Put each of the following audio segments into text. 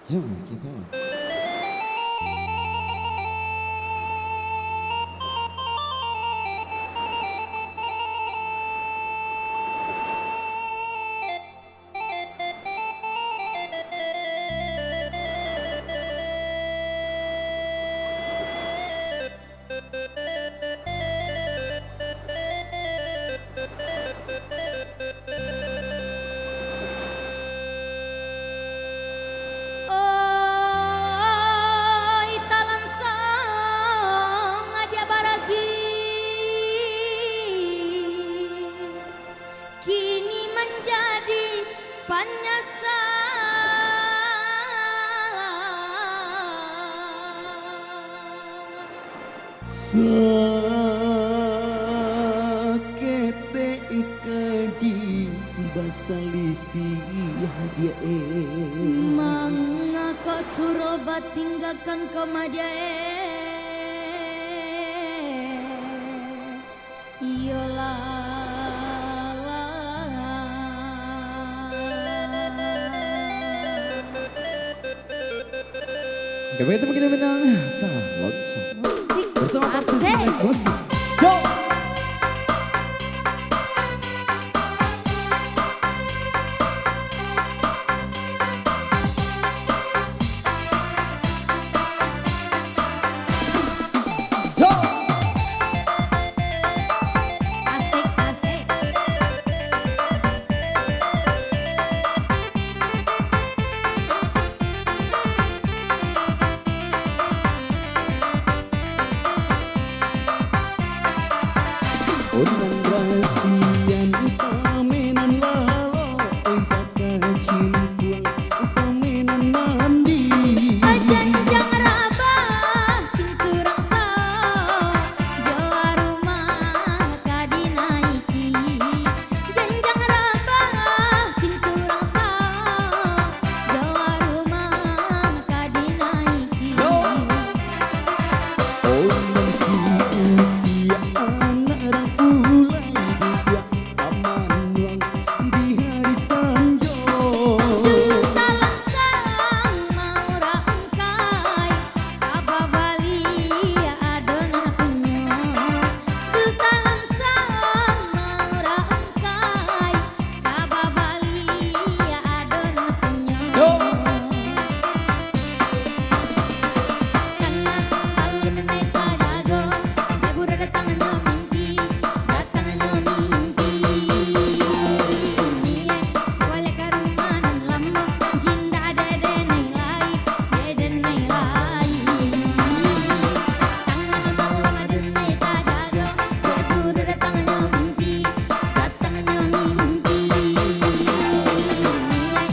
Ya, kita. Oi talansang aja baragi kini menjadi Sakete ikaji basalisi hadiah mangaka surobat tinggalkan kemadiae Kami itu kita menang Talon Song musik bersama Pak asik. Musik. Go! Go! Asik asik. Unang rahasian paminan lalo oi baka cimpuang paminan mandi Janjang rabah pintu raksa Jawa rumah kadinaiki Janjang rabah pintu raksa Jawa rumah kadinaiki Unang si dia anak orang ulai dia aman wang di hari sanjo Dulu talansang maura engkai Kaba Bali adonan punyo Dulu talansang maura engkai Kaba Bali adonan punyo Kangat alun neta jago Nabura datangnya mimpi Datangnya mimpi Niye wale karumanan lama Jinda dede nilai Dede nilai Tangan malam adun neta jago Nabura datangnya mimpi Datangnya mimpi Niye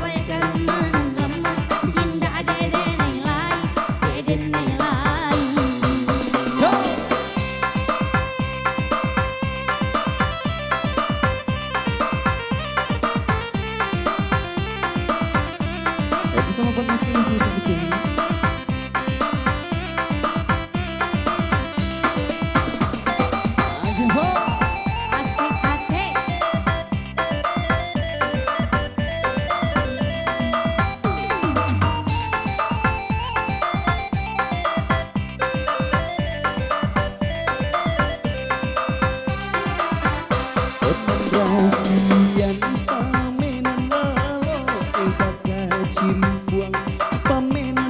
wale karumanan lama Jinda dede nilai Dede nilai bersama Pak Musik di sini. Ayo, Pak. Asik asik. Rahasian paminan lalo baka cimpuang paminan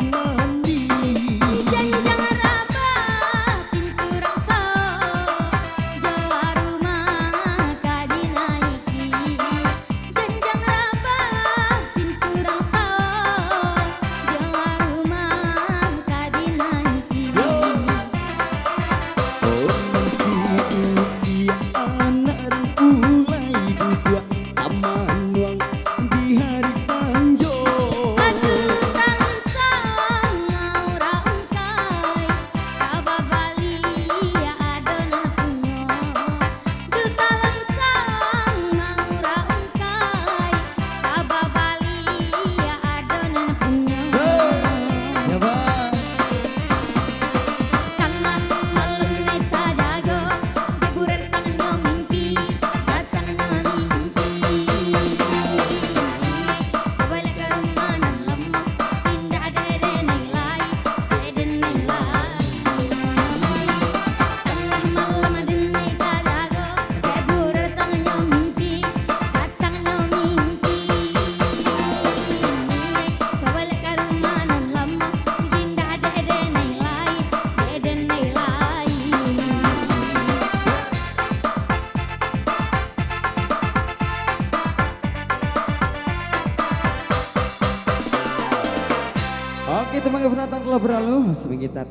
teman-teman penonton telah berlalu. Sebelum kita